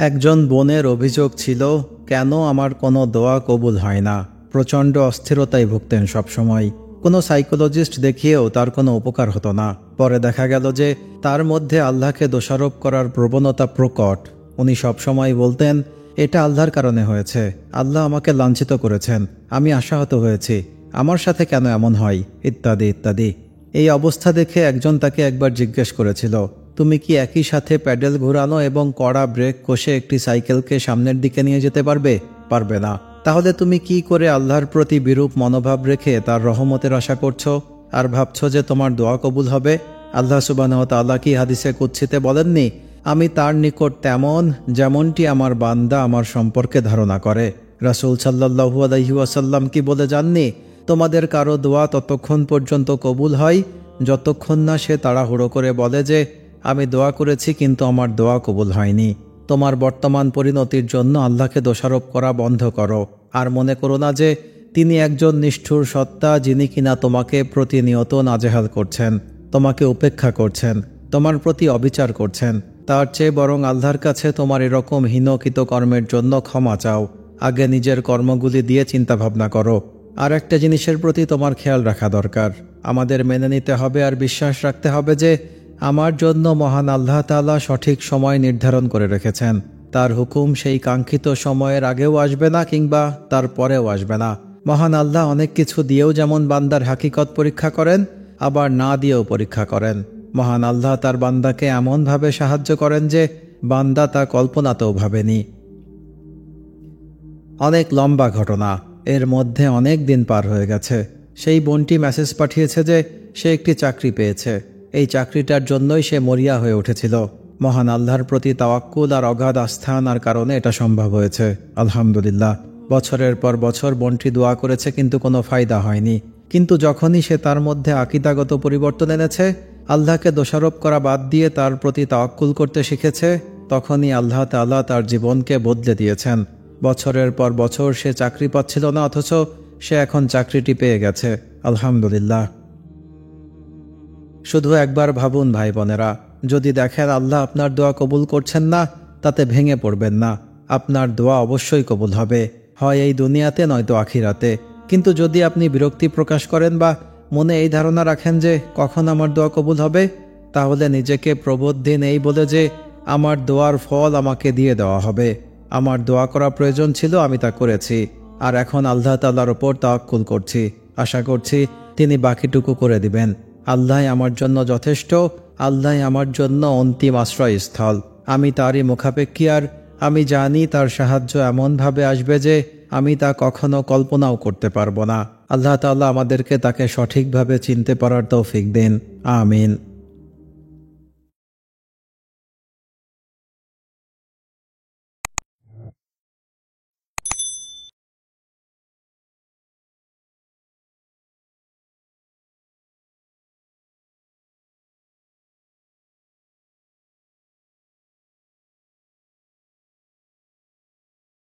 একজন বোনের অভিযোগ ছিল, কেন আমার কোনো দোয়া কবুল হয় না। প্রচণ্ড অস্থিরতায় ভুগতেন সবসময়। কোনো সাইকোলজিস্ট দেখিয়েও তার কোনো উপকার হতো না। পরে দেখা গেল যে তার মধ্যে আল্লাহকে দোষারোপ করার প্রবণতা প্রকট। উনি সবসময় বলতেন, এটা আল্লাহর কারণে হয়েছে, আল্লাহ আমাকে লাঞ্ছিত করেছেন, আমি আশাহত হয়েছি, আমার সাথে কেন এমন হয়, ইত্যাদি ইত্যাদি। এই অবস্থা দেখে একজন তাকে একবার জিজ্ঞেস করেছিল, তুমি কি একই সাথে প্যাডেল ঘোরানো এবং কড়া ব্রেক কষে একটি সাইকেলকে সামনের দিকে নিয়ে যেতে পারবে? পারবে না। তাহলে তুমি কি করে আল্লাহর প্রতি বিরূপ মনোভাব রেখে তার রহমতের আশা করছো আর ভাবছো যে তোমার দোয়া কবুল হবে? আল্লাহ সুবহানাহু ওয়া তাআলা কি হাদিসে কুদসিতে বলেননি, আমি তার নিকট তেমন যেমনটি আমার বান্দা আমার সম্পর্কে ধারণা করে? রাসূল সাল্লাল্লাহু আলাইহি ওয়াসাল্লাম কি বলে যাননি, তোমাদের কারো দোয়া ততক্ষণ পর্যন্ত কবুল হয় যতক্ষণ না সে তাড়াহুড়ো করে বলে যে আমি দোয়া করেছি কিন্তু আমার দোয়া কবুল হয়নি। তোমার বর্তমান পরিণতির জন্য আল্লাহকে দোষারোপ করা বন্ধ করো, আর মনে করো না যে তিনি একজন নিষ্ঠুর সত্তা যিনি কিনা তোমাকে প্রতিনিয়ত নাজেহাল করছেন, তোমাকে উপেক্ষা করছেন, তোমার প্রতি অবিচার করছেন। তার চেয়ে বরং আল্লাহর কাছে তোমার এরকম হীনকৃত কর্মের জন্য ক্ষমা চাও। আগে নিজের কর্মগুলি দিয়ে চিন্তা ভাবনা করো। আর একটা জিনিসের প্রতি তোমার খেয়াল রাখা দরকার, আমাদের মেনে নিতে হবে আর বিশ্বাস রাখতে হবে যে আমার জন্য মহান আল্লাহ তাআলা সঠিক সময় নির্ধারণ করে রেখেছেন। তার হুকুম সেই কাঙ্ক্ষিত সময়ের আগেও আসবে না কিংবা তার পরেও আসবে না। মহান আল্লাহ অনেক কিছু দিয়েও যেমন বান্দার হাকিকত পরীক্ষা করেন, আবার না দিয়েও পরীক্ষা করেন। মহান আল্লাহ তার বান্দাকে এমনভাবে সাহায্য করেন যে বান্দা তা কল্পনাতেও ভাবেনি। অনেক লম্বা ঘটনা, এর মধ্যে অনেক দিন পার হয়ে গেছে। সেই বোনটি মেসেজ পাঠিয়েছে যে সে একটি চাকরি পেয়েছে। এই চাকরিটার জন্যই সে মরিয়া হয়ে উঠেছিল। মহান আল্লাহর প্রতি তাওয়াক্কুল আর অগাধ আস্থা আনার কারণে এটা সম্ভব হয়েছে, আলহামদুলিল্লাহ। বছরের পর বছর বোনটি দোয়া করেছে কিন্তু কোনো ফায়দা হয়নি। কিন্তু যখনই সে তার মধ্যে আকীদাগত পরিবর্তন এনেছে, আল্লাহকে দোষারোপ করা বাদ দিয়ে তার প্রতি তাওয়াক্কুল করতে শিখেছে, তখনই আল্লাহ তাআলা তার জীবনকে বদলে দিয়েছেন। বছরের পর বছর সে চাকরি পাচ্ছিল না, অথচ সে এখন চাকরিটি পেয়ে গেছে, আলহামদুলিল্লাহ। শুধু একবার ভাবুন ভাই বোনেরা, যদি দেখেন আল্লাহ আপনার দোয়া কবুল করছেন না, তাতে ভেঙে পড়বেন না। আপনার দোয়া অবশ্যই কবুল হবে, হয় এই দুনিয়াতে নয়তো আখিরাতে। কিন্তু যদি আপনি বিরক্তি প্রকাশ করেন বা মনে এই ধারণা রাখেন যে কখন আমার দোয়া কবুল হবে, তাহলে নিজেকে প্রবোধ দিন এই বলে যে আমার দোয়ার ফল আমাকে দিয়ে দেওয়া হবে। আমার দোয়া করা প্রয়োজন ছিল, আমি তা করেছি, আর এখন আল্লাহ তাআলার ওপর তাওয়াক্কুল করছি। আশা করছি তিনি বাকিটুকু করে দিবেন। আল্লাহ আমার জন্য যথেষ্ট, আল্লাহ আমার জন্য অন্তিম আশ্রয়স্থল। আমি তারই মুখাপেক্ষী, আর আমি জানি তার সাহায্য এমনভাবে আসবে যে আমি তা কখনো কল্পনাও করতে পারবো না। আল্লাহ তাআলা আমাদেরকে তাকে সঠিকভাবে চিনতে পারার তৌফিক দিন, আমিন।